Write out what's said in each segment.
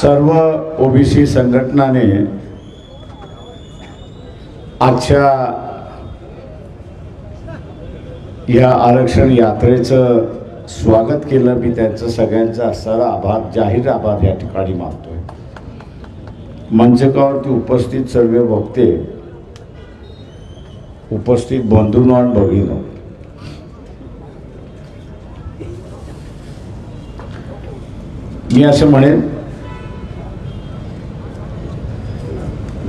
सर्व ओबीसी संघटनाने आजच्या या आरक्षण यात्रेचं स्वागत केलं। मी त्यांचं सगळ्यांचा असणारा आभार, जाहीर आभार या ठिकाणी मानतोय। मंचकावरती उपस्थित सर्व वक्ते, उपस्थित बंधूंनो आणि भगिनींनो, मी असं म्हणेन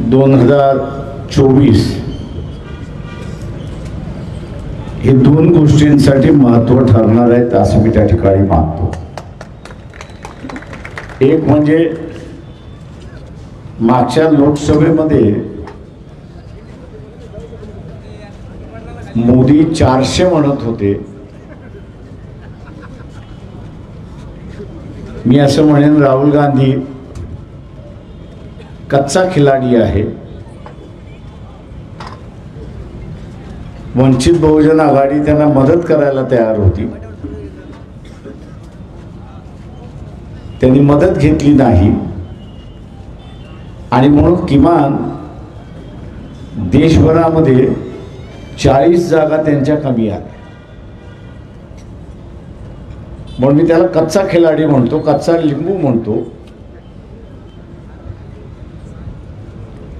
2024 हे दोन गोष्टींसाठी महत्त्व ठरणार आहेत असं मी त्या ठिकाणी मानतो। एक म्हणजे मागच्या लोकसभेमध्ये मोदी 400 म्हणत होते, मी असं म्हणेन राहुल गांधी कच्चा खिलाडी आहे। वंचित बहुजन आघाडी त्यांना मदत करायला तयार होती, त्यांनी मदत घेतली नाही आणि म्हणून किमान देशभरामध्ये 40 जागा त्यांच्या कमी आल्या। म्हणून मी त्याला कच्चा खिलाडी म्हणतो, कच्चा लिंबू म्हणतो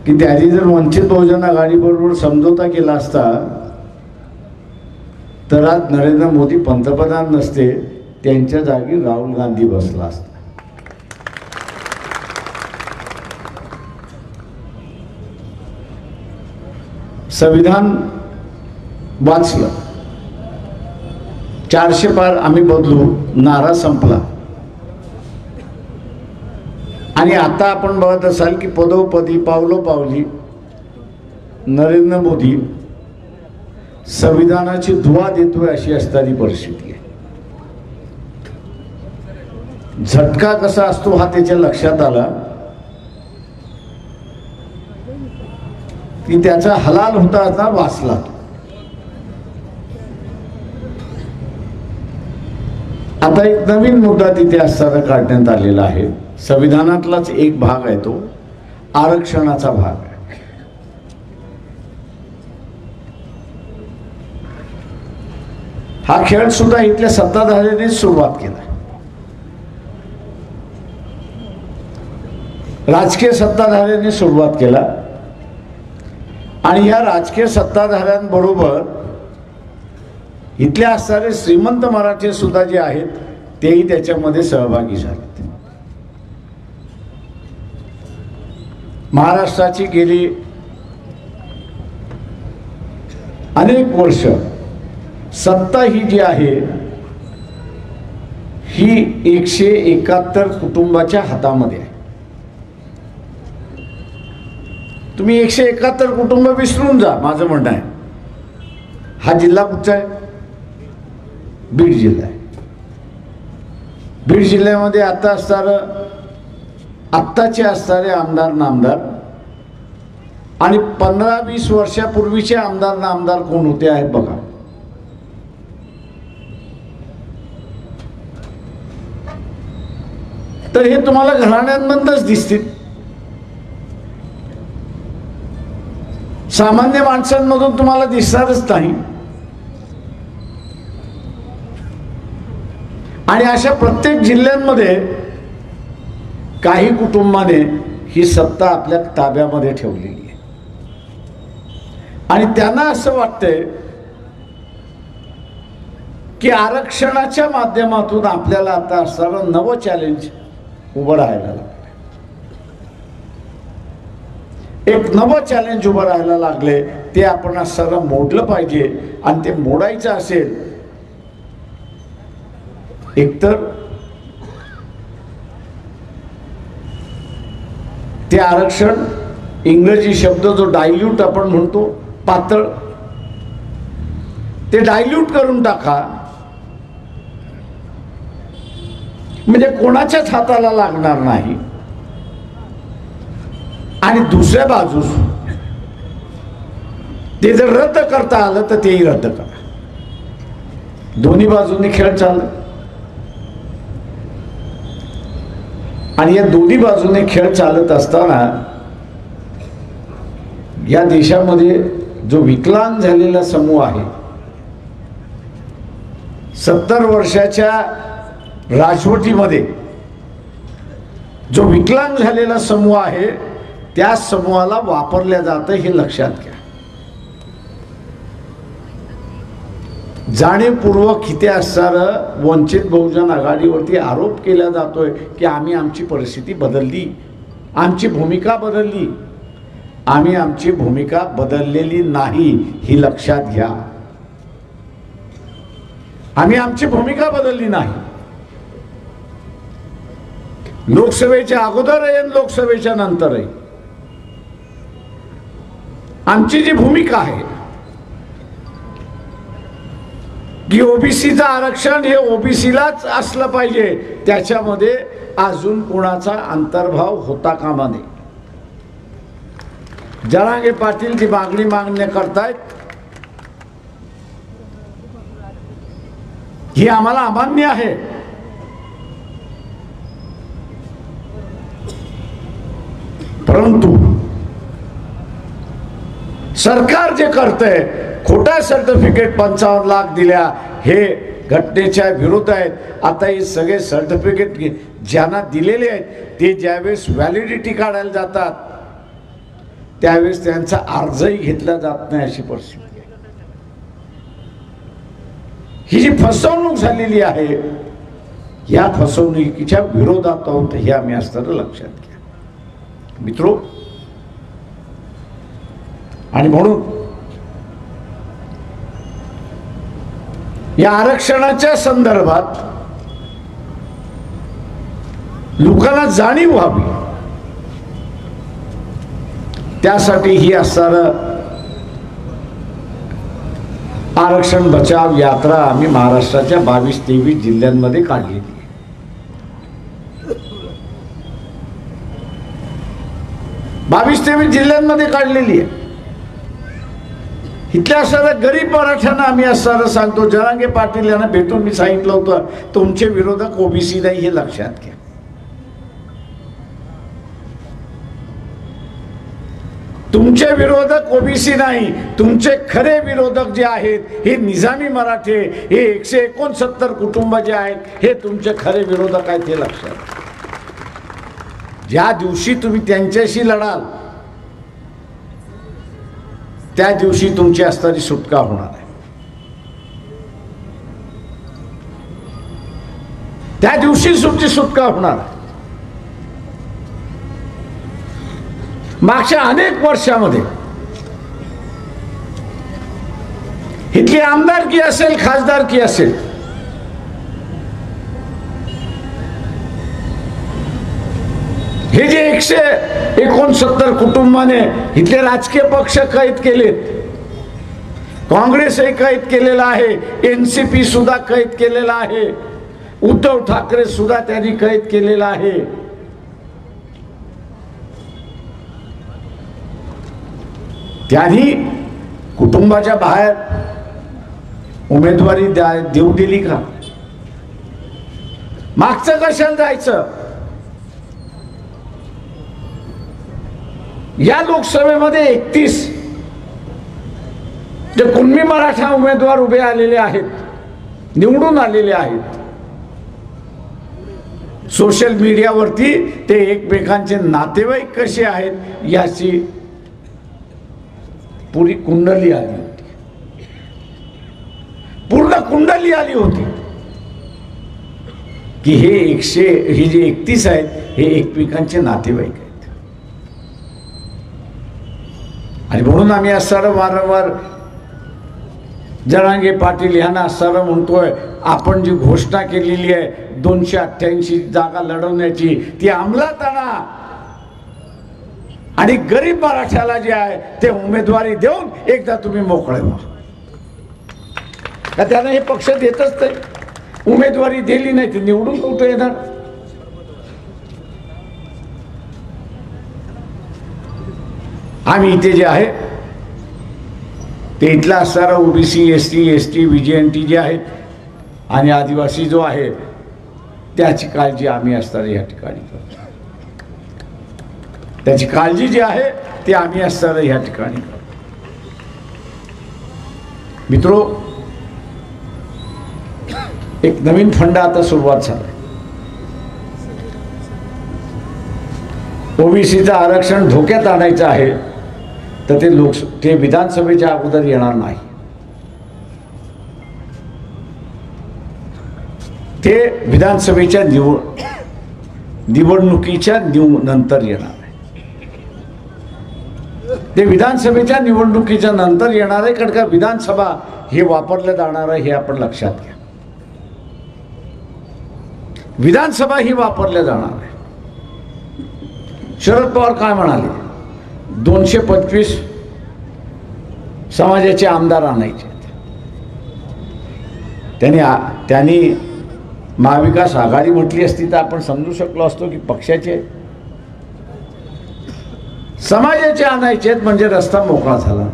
की त्याची जर वंचित बहुजन आघाडी बरोबर समझोता केला असता तर आज नरेंद्र मोदी पंतप्रधान नसते, त्यांच्या जागी राहुल गांधी बसला असता। संविधान वाचलं, 400 पार आम्ही बदलू, नारा संपला। आणि आता आपण बघत असाल की पदोपदी पावलोपावली नरेंद्र मोदी संविधानाची दुवा देतोय अशी असणारी परिस्थिती आहे। झटका कसा असतो हा त्याच्या लक्षात आला की त्याचा हलाल होता वाचला। आता एक नवीन मुद्दा तिथे असताना काढण्यात आलेला आहे, संविधानातलाच एक भाग आहे, तो आरक्षणाचा भाग आहे। हा खेळ सुद्धा इथल्या सत्ताधाऱ्यांनी सुरुवात केला, राजकीय सत्ताधाऱ्यांनी सुरुवात केला आणि या राजकीय सत्ताधाऱ्यांबरोबर इथले असणारे श्रीमंत मराठी सुद्धा जे आहेत तेही त्याच्यामध्ये सहभागी झाले। महाराष्ट्राची गेली अनेक वर्ष सत्ता ही जी आहे ही 171 कुटुंबाच्या हातामध्ये आहे। तुम्ही 171 कुटुंब विसरून जा, माझं म्हणणं आहे। हा जिल्हा कुठचा आहे? बीड जिल्हा आहे। बीड जिल्ह्यामध्ये आता आत्ताचे असणारे आमदार नामदार आणि 15-20 वर्षापूर्वीचे आमदार नामदार कोण होते आहेत बघा। तर हे तुम्हाला घराण्यांमधूनच दिसतील, सामान्य माणसांमधून तुम्हाला दिसणारच नाही। आणि अशा प्रत्येक जिल्ह्यांमध्ये काही कुटुंबाने ही सत्ता आपल्या ताब्यामध्ये ठेवलेली आहे आणि त्यांना असं वाटतंय की आरक्षणाच्या माध्यमातून आपल्याला आता असणारं नवं चॅलेंज उभं राहायला लागलं। एक नवं चॅलेंज उभं राहायला लागले, ते आपण असणारं मोडलं पाहिजे आणि ते मोडायचं असेल एकतर ते आरक्षण, इंग्रजी शब्द जो डायल्यूट आपण म्हणतो, पातळ, ते डायल्यूट करून टाका, म्हणजे कोणाच्याच हाताला लागणार नाही। आणि दुसऱ्या बाजूस ते जर रद्द करता आलं तर तेही रद्द करा, दोन्ही बाजूंनी खेळ चालला। आणि या दोन्ही बाजूने खेळ चालत असताना या देशामध्ये जो विकलांग झालेला समूह आहे, 70 वर्षाच्या राजवटीमध्ये जो विकलांग झालेला समूह आहे त्या समूहाला वापरल्या जातं हे लक्षात घ्या. जाणीवपूर्वक इथे असणारं वंचित बहुजन आघाडीवरती आरोप केला जातोय की आम्ही आमची परिस्थिती बदलली, आमची भूमिका बदलली. आम्ही आमची भूमिका बदललेली नाही ही लक्षात घ्या. आम्ही आमची भूमिका बदलली नाही. लोकसभेच्या अगोदर आहे आणि लोकसभेच्या नंतर आहे. आमची जी भूमिका आहे की ओबीसीचं आरक्षण हे ओबीसीलाच असलं पाहिजे, त्याच्यामध्ये अजून कोणाचा अंतर्भाव होता कामा नये. जरांगे पाटील जी मागणी करतायत ही आम्हाला अमान्य आहे. परंतु सरकार जे करतंय, खोटा सर्टिफिकेट 55 लाख दिल्या, हे घटनेच्या विरोध आहेत. आता हे सगळे सर्टिफिकेट ज्यांना दिलेले आहेत ते ज्यावेळेस व्हॅलिडिटी काढायला जातात त्यावेळेस त्यांचा अर्जही घेतला जात नाही अशी परिस्थिती आहे. ही जी फसवणूक झालेली आहे या फसवणुकीच्या विरोधात आहोत हे आम्ही असताना लक्षात घ्या मित्रो. आणि म्हणून या आरक्षणाच्या संदर्भात लोकांना जाणीव व्हावी त्यासाठी ही असणारं आरक्षण बचाव यात्रा आम्ही महाराष्ट्राच्या 22-23 जिल्ह्यांमध्ये काढलेली आहे. 22-23 जिल्ह्यांमध्ये काढलेली आहे. इथल्या असणाऱ्या गरीब मराठ्यांना आम्ही असणारं सांगतो, जरांगे पाटील यांना भेटून मी सांगितलं होतं तुमचे विरोधक ओबीसी नाही हे लक्षात घ्या. तुमचे विरोधक ओबीसी नाही, तुमचे खरे विरोधक जे आहेत हे निजामी मराठे, हे 169 कुटुंब जे आहेत हे तुमचे खरे विरोधक आहेत हे लक्षात. ज्या दिवशी तुम्ही त्यांच्याशी लढाल त्या दिवशी तुमची असणारी सुटका होणार आहे. त्या दिवशी तुमची सुटका होणार आहे. मागच्या अनेक वर्षामध्ये इथली आमदारकी असेल, खासदारकी असेल, हे जे 169 कुटुंबाने इथले राजकीय पक्ष कैद केलेत, काँग्रेसही कैद केलेला आहे, एनसीपी सुद्धा कैद केलेला आहे, उद्धव ठाकरे सुद्धा त्यांनी कैद केलेला आहे. त्यांनी कुटुंबाच्या बाहेर उमेदवारी देऊ दिली का? मागचं कशाला जायचं? या लोकसभेमध्ये 31 जे कुणबी मराठा उमेदवार उभे आलेले आहेत, निवडून आलेले आहेत. सोशल मीडियावरती ते एकमेकांचे नातेवाईक कसे आहेत याची पुरी कुंडली आली होती, पूर्ण कुंडली आली होती की हे जे 31 आहेत हे एकमेकांचे नातेवाईक आहेत. आणि म्हणून आम्ही असणारं वारंवार जरांगे पाटील यांना असणारं म्हणतोय, आपण जी घोषणा केलेली आहे 288 जागा लढवण्याची ती अंमलात आणा आणि गरीब मराठ्याला जे आहे ते उमेदवारी देऊन एकदा तुम्ही मोकळे व्हा. का त्यांना हे पक्ष देतच नाही? उमेदवारी दिली नाही तर निवडून कुठे येणार? आम्ही इथे जे आहे ते इथला असणारा ओबीसी, एसटी, व्हीजेएनटी जे आहेत आणि आदिवासी जो आहे त्याची काळजी आम्ही असणारा या ठिकाणी करतो. त्याची काळजी जी आहे ती आम्ही असताना ह्या ठिकाणी मित्रो, एक नवीन फंड आता सुरुवात झाला. ओबीसीचं आरक्षण धोक्यात आणायचं आहे तर ते विधानसभेच्या अगोदर येणार नाही. ते विधानसभेच्या निवडणुकीच्या नंतर येणार आहे. ते विधानसभेच्या निवडणुकीच्या नंतर येणार आहे, कारण का विधानसभा हे वापरलं जाणार आहे हे आपण लक्षात घ्या. विधानसभा ही वापरल्या जाणार आहे. शरद पवार काय म्हणाले, 225 समाजाचे आमदार आणायचे. त्यांनी महाविकास आघाडी म्हटली असती तर आपण समजू शकलो असतो की पक्षाचे समाजाचे आणायचे म्हणजे रस्ता मोकळा झाला.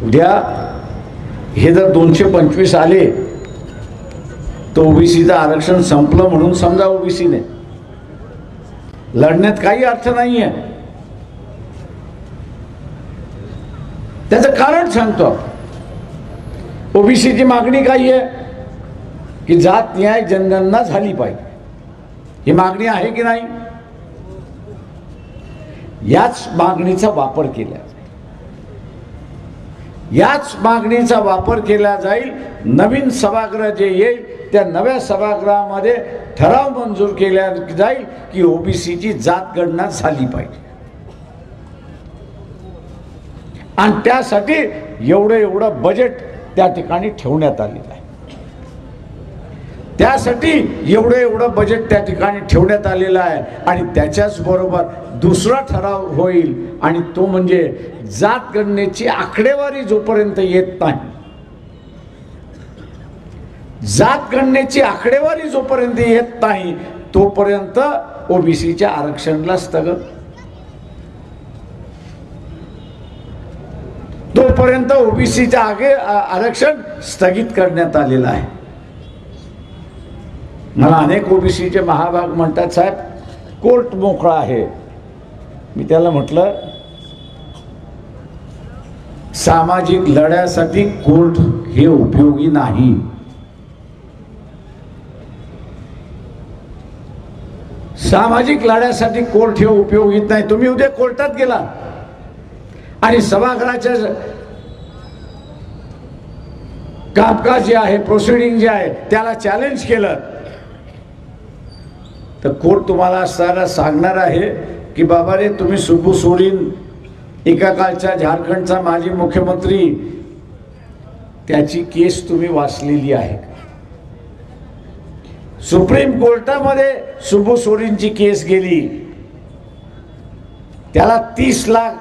उद्या हे जर 225 आले तर ओबीसीचं आरक्षण संपलं म्हणून समजा ओबीसीने लढण्यात काही अर्थ नाहीये. त्याचं कारण सांगतो. ओबीसीची मागणी काय आहे की जात न्याय जनगणना झाली पाहिजे. ही मागणी आहे की नाही? याच मागणीचा वापर केला जाईल. याच मागणीचा वापर केला जाईल. नवीन सभागृह जे येईल त्या नव्या सभागृहामध्ये ठराव मंजूर केला जाईल की ओबीसीची जात गणना झाली पाहिजे आणि त्यासाठी एवढं बजेट त्या ठिकाणी ठेवण्यात आलेलं आहे. त्यासाठी एवढं बजेट त्या ठिकाणी ठेवण्यात आलेलं आहे. आणि त्याच्याच बरोबर दुसरा ठराव होईल आणि तो म्हणजे जात गणनेची आकडेवारी जोपर्यंत येत नाही, जात गणनेची आकडेवारी जोपर्यंत येत नाही तोपर्यंत ओबीसीच्या आरक्षणाला तोपर्यंत ओबीसीच्या आरक्षण स्थगित करण्यात आलेलं आहे. मला अनेक ओबीसीचे महाभाग म्हणतात, साहेब कोर्ट मोकळा आहे. मी त्याला म्हटलं, सामाजिक लढ्यासाठी कोर्ट हे उपयोगी नाही. सामाजिक लढ्यासाठी कोर्ट हे उपयोगी नाही. तुम्ही उद्या कोर्टात गेला आणि सभागृहाच्या कामकाज जे आहे, प्रोसिडिंग जे आहे त्याला चॅलेंज केलं तर कोर्ट तुम्हाला असताना सांगणार आहे की बाबा रे, तुम्ही सुब्बू सोरेन, एका काळच्या झारखंडचा माजी मुख्यमंत्री, त्याची केस तुम्ही वाचलेली आहे. सुप्रीम कोर्टामध्ये सुब्बू सोरेनची केस गेली. त्याला 30 लाख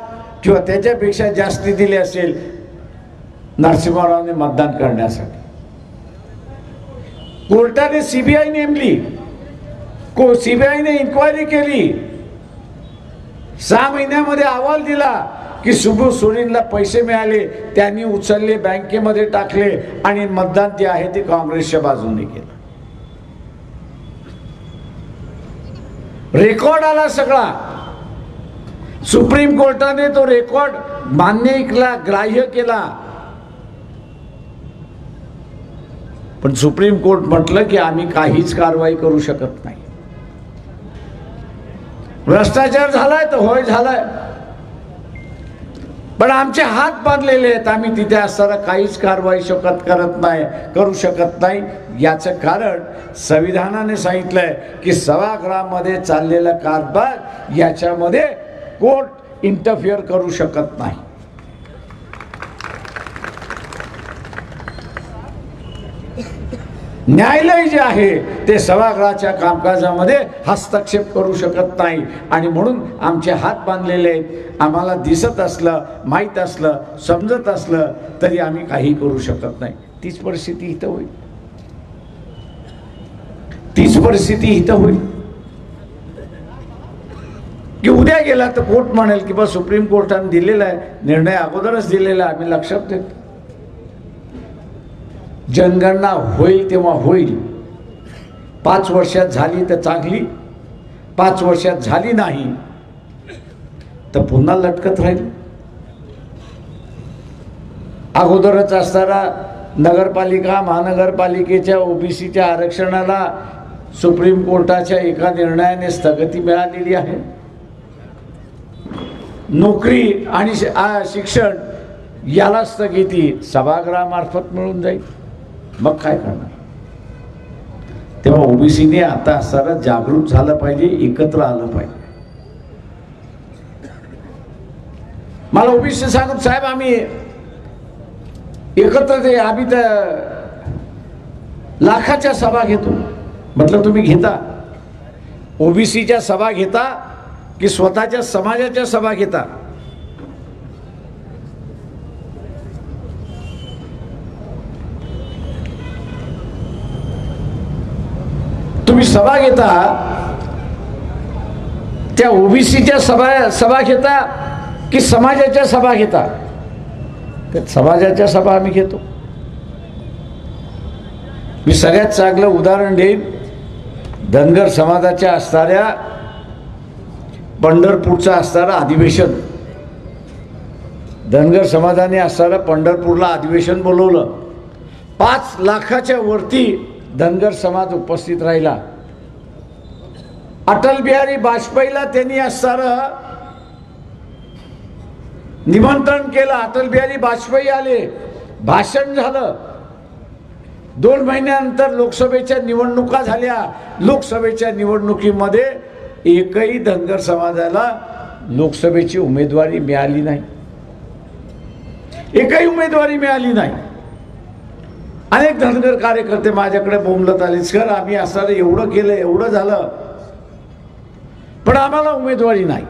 किंवा त्याच्यापेक्षा जास्ती दिले असेल नरसिंहरावने मतदान करण्यासाठी. कोर्टाने सीबीआय नेमली, सीबीआयने इन्क्वायरी केली. 6 महिन्यामध्ये अहवाल दिला की सुब्बू सोरेनला पैसे मिळाले, त्यांनी उचलले, बँकेमध्ये टाकले आणि मतदान जे आहे ते काँग्रेसच्या बाजूने केलं. रेकॉर्ड आला सगळा. सुप्रीम कोर्टाने तो रेकॉर्ड मान्य केला, ग्राह्य केला. पण सुप्रीम कोर्ट म्हटलं की आम्ही काहीच कारवाई करू शकत नाही. भ्रष्टाचार झालाय तर होय झालाय, पण आमचे हात बांधलेले आहेत. आम्ही तिथे असताना काहीच कारवाई करू शकत नाही. याचं कारण संविधानाने सांगितलंय की सभागृहामध्ये चाललेला कारभार याच्यामध्ये कोर्ट इंटरफिअर करू शकत नाही. न्यायालय जे आहे ते सभागृहाच्या कामकाजामध्ये हस्तक्षेप करू शकत नाही. आणि म्हणून आमचे हात बांधलेले आहेत. आम्हाला दिसत असलं, माहीत असलं, समजत असलं तरी आम्ही काही करू शकत नाही. तीच परिस्थिती इथं होईल. तीच परिस्थिती इथं होईल की उद्या गेला तर कोर्ट म्हणेल की बा सुप्रीम कोर्टाने दिलेला आहे निर्णय, अगोदरच दिलेला आहे, आम्ही लक्षात देतो. जनगणना होईल तेव्हा होईल, 5 वर्षात झाली तर चांगली, 5 वर्षात झाली नाही तर पुन्हा लटकत राहील. अगोदरच असताना नगरपालिका महानगरपालिकेच्या ओबीसीच्या आरक्षणाला सुप्रीम कोर्टाच्या एका निर्णयाने स्थगिती मिळालेली आहे. नोकरी आणि शिक्षण याला स्थगिती सभागृहामार्फत मिळून जाईल. मग काय करणार? तेव्हा ओबीसीने आता असताना जागृत झालं पाहिजे, एकत्र आलं पाहिजे. मला ओबीसी सांगून साहेब आम्ही एकत्र आम्ही तर लाखाच्या सभा घेतो. म्हटलं तुम्ही घेता ओबीसीच्या सभा घेता की स्वतःच्या समाजाच्या सभा घेता? तुम्ही सभा घेता त्या ओबीसीच्या सभा घेता की समाजाच्या सभा घेता? त्या समाजाच्या सभा आम्ही घेतो. मी सगळ्यात चांगलं उदाहरण देईन. धनगर समाजाच्या असणाऱ्या पंढरपूरचं असणारं अधिवेशन, धनगर समाजाने असणारं पंढरपूरला अधिवेशन बोलवलं. 5 लाखाच्या वरती धनगर समाज उपस्थित राहिला. अटल बिहारी वाजपेयीला त्यांनी असणारं निमंत्रण केलं. अटल बिहारी वाजपेयी आले, भाषण झालं. 2 महिन्यानंतर लोकसभेच्या निवडणुका झाल्या. लोकसभेच्या निवडणुकीमध्ये एकही धनगर समाजाला लोकसभेची उमेदवारी मिळाली नाही. एकही उमेदवारी मिळाली नाही. अनेक धनगर कार्यकर्ते माझ्याकडे बोंबलत आले, सर आम्ही असणारं एवढं केलं, एवढं झालं, पण आम्हाला उमेदवारी नाही,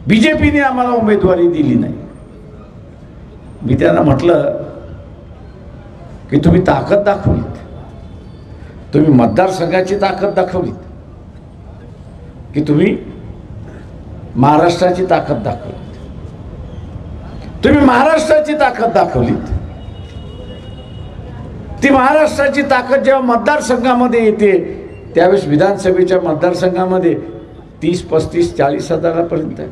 बीजेपीने आम्हाला उमेदवारी दिली नाही. मी त्यांना म्हटलं की तुम्ही ताकद दाखवलीत, तुम्ही मतदारसंघाची ताकद दाखवलीत की तुम्ही महाराष्ट्राची ताकद दाखवलीत? तुम्ही महाराष्ट्राची ताकद दाखवलीत. ती महाराष्ट्राची ताकद जेव्हा मतदारसंघामध्ये येते त्यावेळेस विधानसभेच्या मतदारसंघामध्ये 30, 35, 40 हजारापर्यंत आहे.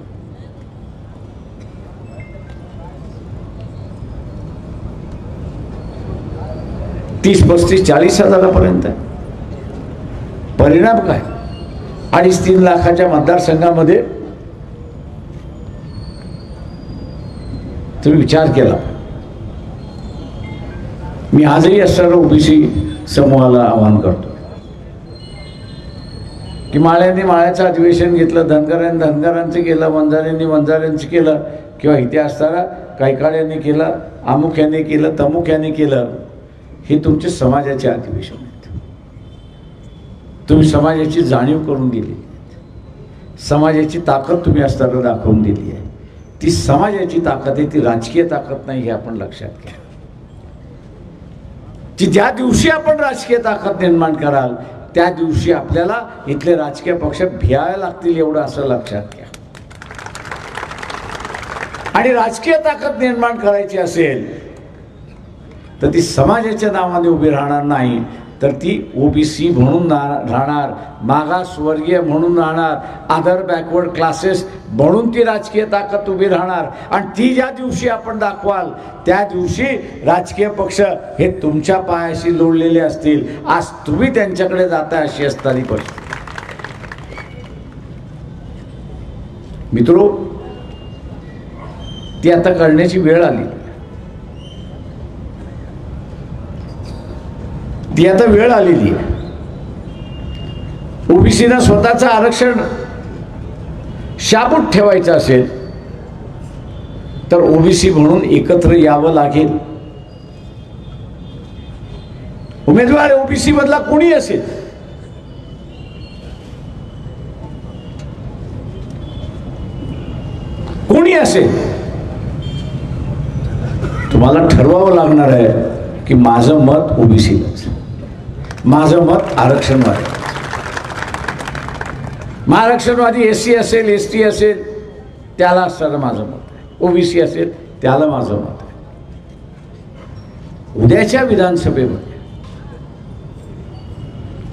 30, 35, 40 हजारापर्यंत आहे. परिणाम काय? 2.5-3 लाखाच्या मतदारसंघामध्ये तुम्ही विचार केला. मी आजही असणारं ओबीसी समूहाला आवाहन करतो की माळ्यांनी माळ्याचं अधिवेशन घेतलं, धनगरांनी धनगरांचं केलं, वंजाऱ्यांनी वंजाऱ्यांचं केलं, किंवा इथे असताना कैकाड्यांनी केलं, अमुक्याने केलं, तमुक्याने केलं. हे तुमचे समाजाचे अधिवेशन आहेत. तुम्ही समाजाची जाणीव करून दिली, समाजाची ताकद तुम्ही असताना दाखवून दिली आहे. ती समाजाची ताकद आहे, ती राजकीय ताकद नाही, हे आपण लक्षात घ्या. की ज्या दिवशी आपण राजकीय ताकद निर्माण कराल त्या दिवशी आपल्याला इथले राजकीय पक्ष भियायला लागतील, एवढं असं लक्षात घ्या. आणि राजकीय ताकद निर्माण करायची असेल तर ती समाजाच्या नावाने उभी राहणार नाही, तर ती ओबीसी म्हणून राहणार, मागासवर्गीय म्हणून राहणार, अदर बॅकवर्ड क्लासेस म्हणून ती राजकीय ताकद उभी राहणार. आणि ती ज्या दिवशी आपण दाखवाल त्या दिवशी राजकीय पक्ष हे तुमच्या पायाशी जोडलेले असतील. आज तुम्ही त्यांच्याकडे जाता अशी असणारी परिस्थिती. मित्रो, ती आता करण्याची वेळ आली. ती आता वेळ आलेली आहे. ओबीसीना स्वतःचं आरक्षण शाबूत ठेवायचं असेल तर ओबीसी म्हणून एकत्र यावं लागेल. उमेदवार ओबीसी मधला कोणी असेल, कोणी असेल, तुम्हाला ठरवावं लागणार आहे की माझं मत ओबीसीलाच, माझं मत आरक्षणवादी. महाराष्ट्रवादी एससी असेल, एसटी असेल त्याला असणारं माझं मत आहे, ओबीसी असेल त्याला माझं मत आहे. उद्याच्या विधानसभेमध्ये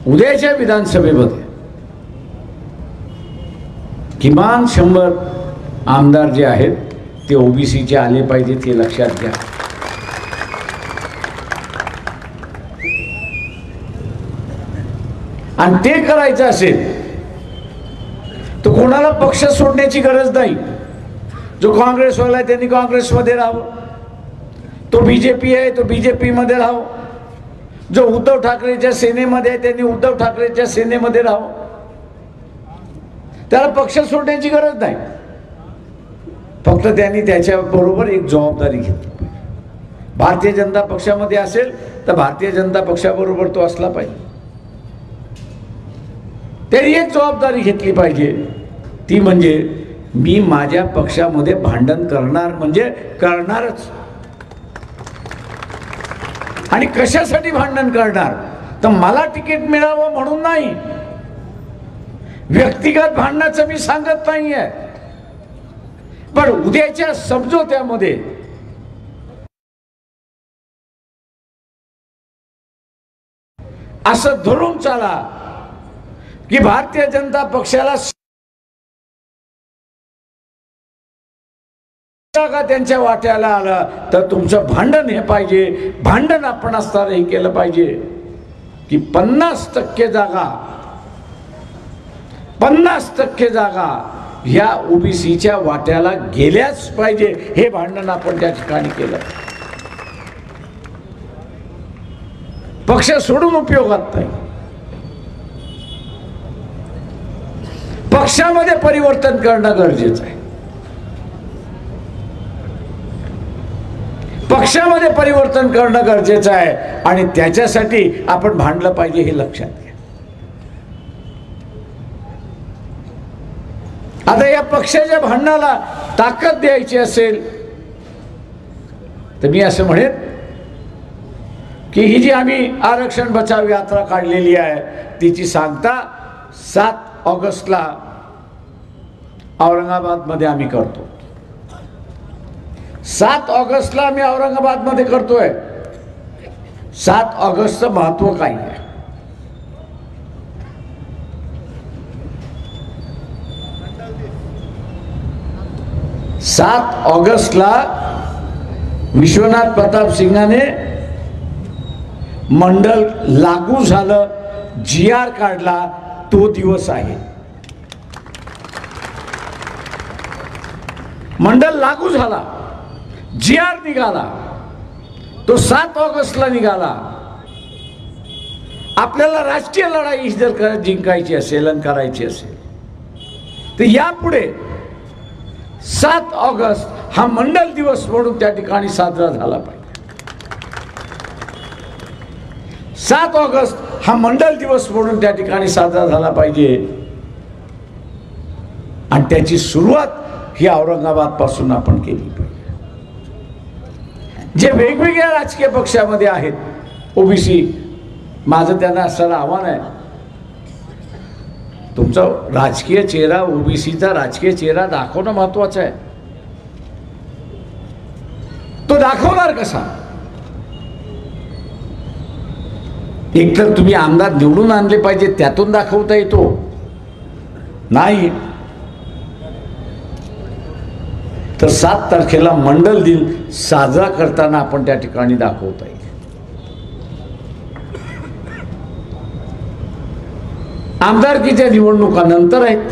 उद्याच्या विधानसभेमध्ये किमान 100 आमदार जे आहेत ते ओबीसीचे आले पाहिजेत, हे लक्षात घ्या. आणि ते करायचं असेल तर कोणाला पक्ष सोडण्याची गरज नाही. जो काँग्रेसवाला आहे त्यांनी काँग्रेसमध्ये राहावं, तो बीजेपी आहे तो बीजेपीमध्ये राहावं, जो उद्धव ठाकरेच्या सेनेमध्ये आहे त्यांनी उद्धव ठाकरेच्या सेनेमध्ये राहावं. त्याला पक्ष सोडण्याची गरज नाही. फक्त त्यांनी त्याच्याबरोबर एक जबाबदारी घेतली. भारतीय जनता पक्षामध्ये असेल तर भारतीय जनता पक्षाबरोबर तो असला पाहिजे. त्यांनी एक जबाबदारी घेतली पाहिजे, ती म्हणजे मी माझ्या पक्षामध्ये भांडण करणार म्हणजे करणारच. आणि कशासाठी भांडण करणार तर मला तिकीट मिळावं म्हणून नाही. व्यक्तिगत भांडणाचं मी सांगत नाहीये, पण उद्याच्या समझोत्यामध्ये असं धरून चाला की भारतीय जनता पक्षाला त्यांच्या वाट्याला आलं तर तुमचं भांडण हे पाहिजे. भांडण आपण असताना हे केलं पाहिजे की 50% जागा ह्या ओबीसीच्या वाट्याला गेल्याच पाहिजे. हे भांडण आपण त्या ठिकाणी केलं. पक्ष सोडून उपयोगात नाही. पक्षामध्ये परिवर्तन करणं गरजेचं आहे. पक्षामध्ये परिवर्तन करणं गरजेचं आहे आणि त्याच्यासाठी आपण भांडलं पाहिजे, हे लक्षात घ्या. आता या पक्षाच्या भांडणाला ताकद द्यायची असेल तर मी असं म्हणेन की ही जी आम्ही आरक्षण बचाव यात्रा काढलेली आहे तिची सांगता 7 ऑगस्टला औरंगाबादमध्ये आम्ही करतो. 7 ऑगस्टला आम्ही औरंगाबादमध्ये करतोय. 7 ऑगस्टचं महत्व काय आहे? 7 ऑगस्टला विश्वनाथ प्रताप सिंगाने मंडल लागू झालं, GR काढला, तो दिवस आहे. मंडल लागू झाला, GR निघाला, तो 7 ऑगस्टला निघाला. आपल्याला राष्ट्रीय लढाई जर जिंकायची असेल आणि करायची असेल तर यापुढे 7 ऑगस्ट हा मंडल दिवस म्हणून त्या ठिकाणी साजरा झाला पाहिजे. 7 ऑगस्ट हा मंडल दिवस म्हणून त्या ठिकाणी साजरा झाला पाहिजे. आणि त्याची सुरुवात ही औरंगाबाद पासून आपण केली पाहिजे. जे वेगवेगळ्या राजकीय पक्षामध्ये आहेत ओबीसी, माझं त्यांना असं आव्हान आहे, तुमचा राजकीय चेहरा, ओबीसीचा राजकीय चेहरा दाखवणं महत्वाचं आहे. तो दाखवणार कसा? एकतर तुम्ही आमदार निवडून आणले पाहिजे, त्यातून दाखवता येतो नाही. तर 7 तारखेला मंडल दिन साजरा करताना आपण त्या ठिकाणी दाखवता येईल. आमदारकीच्या निवडणुका नंतर आहेत.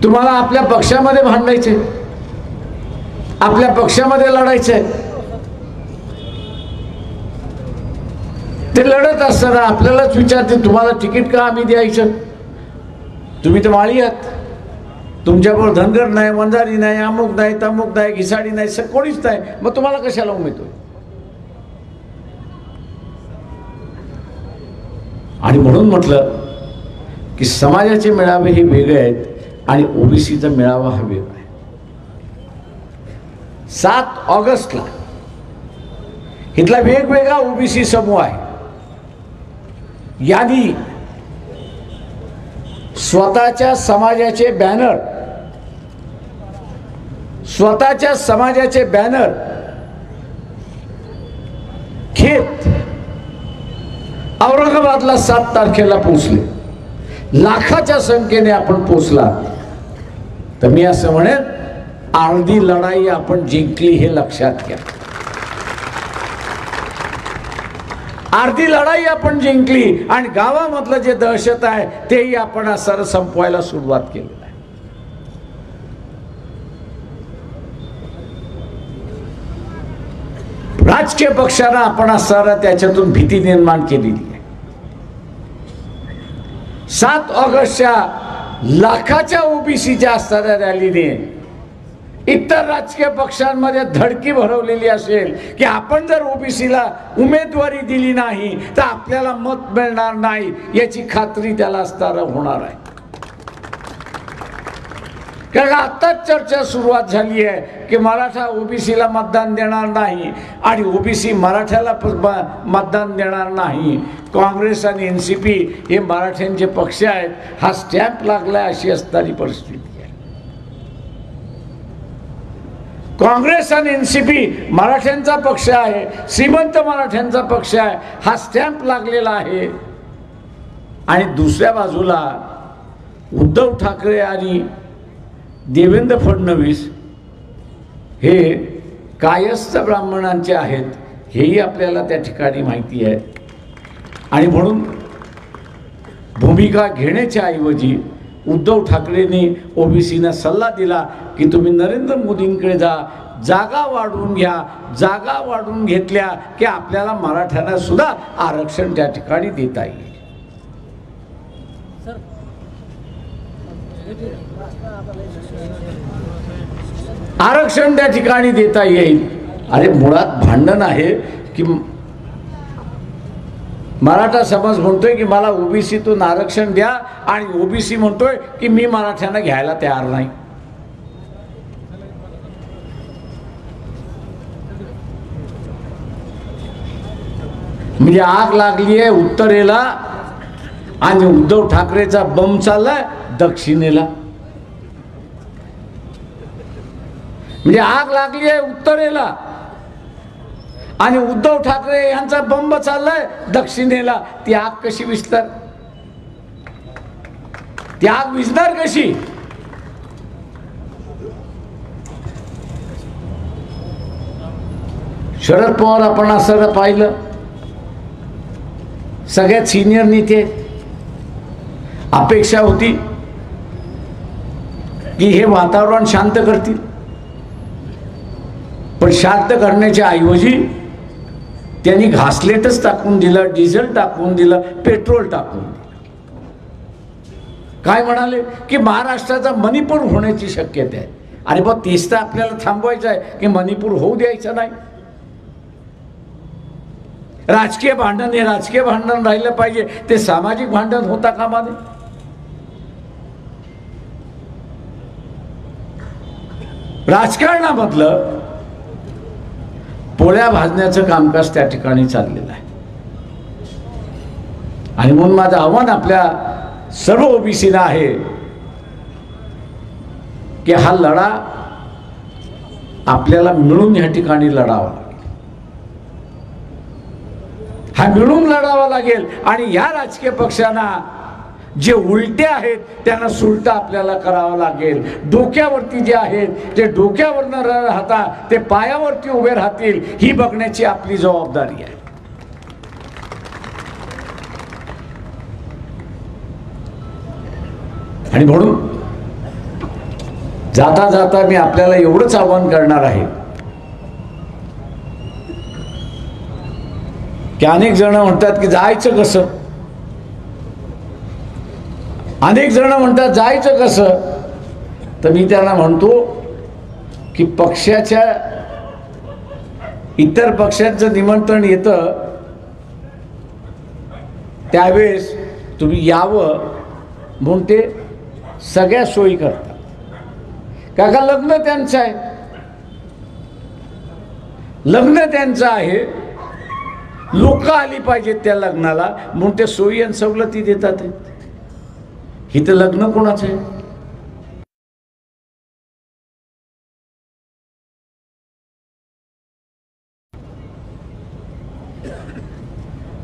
तुम्हाला आपल्या पक्षामध्ये भांडायचे, आपल्या पक्षामध्ये लढायचे. ते लढत असताना आपल्यालाच विचारते तुम्हाला तिकीट का आम्ही द्यायचं? तुम्ही तर माळी आहात, तुमच्याबरोबर धनगर नाही, वंजारी नाही, अमुक नाही, तमुक नाही, घिसाडी नाही, कोणीच नाही, मग तुम्हाला कशाला उमेदवार? आणि म्हणून म्हटलं की समाजाचे मेळावे हे वेगळे आहेत आणि ओबीसीचा मेळावा हा वेगळा आहे. 7 ऑगस्टला इथला वेगवेगळा ओबीसी समूह आहे. यांनी स्वतःच्या समाजाचे बॅनर, स्वतःच्या समाजाचे बॅनर घेत औरंगाबादला 7 तारखेला पोचले, लाखाच्या संख्येने आपण पोचला, तर मी असं म्हणेन अर्धी लढाई आपण जिंकली हे लक्षात घ्या. अर्धी लढाई आपण जिंकली आणि गावामधलं जे दहशत आहे तेही आपण सर संपवायला सुरुवात केली आहे. राजकीय पक्षांना आपण सर त्याच्यातून भीती निर्माण केलेली आहे. 7 ऑगस्टच्या लाखाच्या ओबीसीच्या असणाऱ्या रॅलीने इतर राजकीय पक्षांमध्ये धडकी भरवलेली असेल की आपण जर ओबीसीला उमेदवारी दिली नाही तर आपल्याला मत मिळणार नाही, याची खात्री त्याला असताना होणार आहे. कारण आताच चर्चा सुरुवात झाली आहे की मराठा ओबीसीला मतदान देणार नाही आणि ओबीसी मराठ्याला मतदान देणार नाही. काँग्रेस आणि एनसीपी हे मराठ्यांचे पक्ष आहेत, हा स्टॅम्प लागलाय अशी असणारी परिस्थिती आहे. काँग्रेस आणि एनसीपी मराठ्यांचा पक्ष आहे, श्रीमंत मराठ्यांचा पक्ष आहे, हा स्टॅम्प लागलेला आहे. आणि दुसऱ्या बाजूला उद्धव ठाकरे आणि देवेंद्र फडणवीस हे कायस्थ ब्राह्मणांचे आहेत, हेही आपल्याला त्या ठिकाणी माहिती आहे. आणि म्हणून भूमिका घेण्याच्या ऐवजी उद्धव ठाकरेंनी ओबीसीना सल्ला दिला की तुम्ही नरेंद्र मोदींकडे जा, जागा वाढवून घ्या. जागा वाढवून घेतल्या की आपल्याला मराठ्यांना सुद्धा आरक्षण त्या ठिकाणी देता येईल. आरक्षण त्या ठिकाणी देता येईल. अरे मुळात भांडण आहे की मराठा समाज म्हणतोय की मला ओबीसीतून आरक्षण द्या आणि ओबीसी म्हणतोय की मी मराठ्यांना घ्यायला तयार नाही. म्हणजे आग लागली आहे उत्तरेला आणि उद्धव ठाकरेचा बम चाललाय दक्षिणेला. म्हणजे आग लागली आहे उत्तरेला आणि उद्धव ठाकरे यांचा बंब चाललाय दक्षिणेला. ती आग कशी विझणार? ती आग विझणार कशी? शरद पवार आपण असं पाहिलं, सगळ्यात सिनियर नेते, अपेक्षा होती की हे वातावरण शांत करतील, पण शांत करण्याच्या ऐवजी त्यांनी घासलेटच टाकून दिलं, डिझेल टाकून दिलं, पेट्रोल टाकून दिलं. काय म्हणाले की महाराष्ट्राचा मणिपूर होण्याची शक्यता आहे. अरे बा तेच तर आपल्याला थांबवायचं आहे की मणिपूर होऊ द्यायचं नाही. राजकीय भांडण हे राजकीय भांडण राहिलं पाहिजे, ते सामाजिक भांडण होता कामा नये. राजकारणामधलं पोळ्या भाजण्याचं कामकाज त्या ठिकाणी चाललेलं आहे. आणि म्हणून माझं आव्हान आपल्या सर्व ओबीसीला आहे की हा लढा आपल्याला मिळून या ठिकाणी लढावा लागेल. हा मिळून लढावा लागेल आणि या राजकीय पक्षांना जे उलटे आहेत त्यांना सुलटा आपल्याला करावं लागेल. डोक्यावरती जे आहेत ते डोक्यावर न राहता ते पायावरती उभे राहतील, ही बघण्याची आपली जबाबदारी आहे. आणि म्हणून जाता जाता मी आपल्याला एवढंच आवाहन करणार आहे की अनेक जण म्हणतात की जायचं कसं, अनेक जण म्हणतात जायचं कसं, तर मी त्यांना म्हणतो की पक्षाच्या इतर पक्षांचं निमंत्रण येतं त्यावेळेस तुम्ही यावं म्हणून ते सगळ्या सोयी करतात. काका लग्न त्यांचं आहे, लग्न त्यांचं आहे, लोक आली पाहिजेत त्या लग्नाला म्हणून ते सोयी आणि सवलती देतात. इथं लग्न कोणाचं आहे?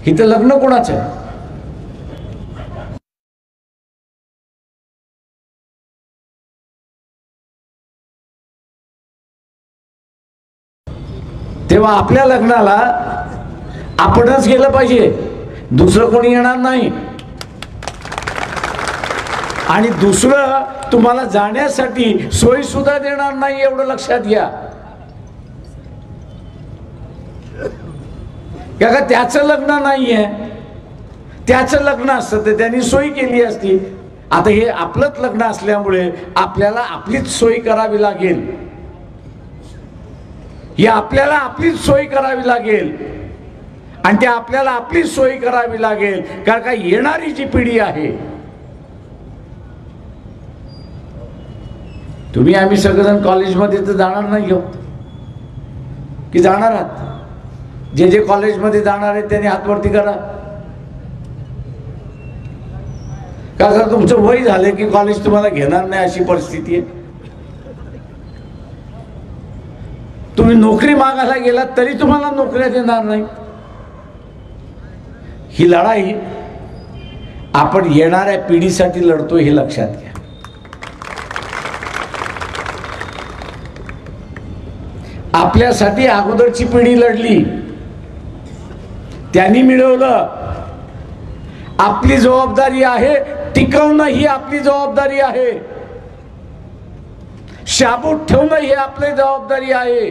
इथं लग्न कोणाचं आहे? तेव्हा आपल्या लग्नाला आपणच गेलं पाहिजे, दुसरं कोणी येणार नाही. आणि दुसरं तुम्हाला जाण्यासाठी सोयी सुद्धा देणार नाही, एवढं लक्षात घ्या. का त्याचं लग्न नाहीये, त्याचं लग्न असतं तर त्यांनी सोय केली असती. आता हे आपलंच लग्न असल्यामुळे आपल्याला आपलीच सोय करावी लागेल, ही आपल्याला आपलीच सोय करावी लागेल. आणि ते आपल्याला आपलीच सोय करावी लागेल, कारण का येणारी जी पिढी आहे, तुम्ही आम्ही सगळेजण कॉलेजमध्ये तर जाणार नाही घेऊ की जाणार आहात? जे जे कॉलेजमध्ये जाणार आहेत त्यांनी हातवरती करा. का जर तुमचं वय झालं की कॉलेज तुम्हाला घेणार नाही अशी परिस्थिती आहे. तुम्ही नोकरी मागायला गेलात तरी तुम्हाला नोकऱ्या देणार नाही. ही लढाई आपण येणाऱ्या पिढीसाठी लढतो, हे लक्षात घ्या. आपल्यासाठी अगोदरची पिढी लढली, त्यांनी मिळवलं. आपली जबाबदारी आहे टिकवणं, ही आपली जबाबदारी आहे. शाबूत ठेवणं ही आपली जबाबदारी आहे.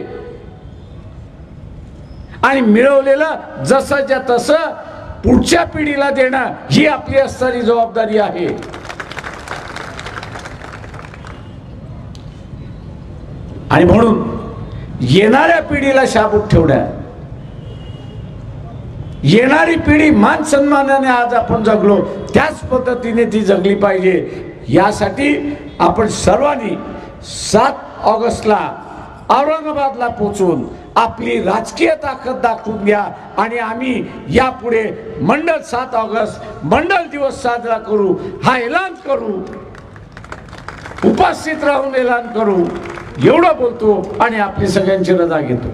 आणि मिळवलेलं जसंच्या तसं पुढच्या पिढीला देणं ही आपली असणारी जबाबदारी आहे. आणि म्हणून येणाऱ्या पिढीला शाबूत ठेवण्या, येणारी पिढी मान सन्मानाने आज आपण जगलो त्याच पद्धतीने ती जगली पाहिजे. यासाठी आपण सर्वांनी 7 ऑगस्टला औरंगाबादला पोहोचून आपली राजकीय ताकद दाखवून घ्या. आणि आम्ही यापुढे मंडळ 7 ऑगस्ट मंडळ दिवस साजरा करू, हा ऐलान करू, उपस्थित राहून ऐलान करू. एवढं बोलतो आणि आपली सगळ्यांची रजा घेतो.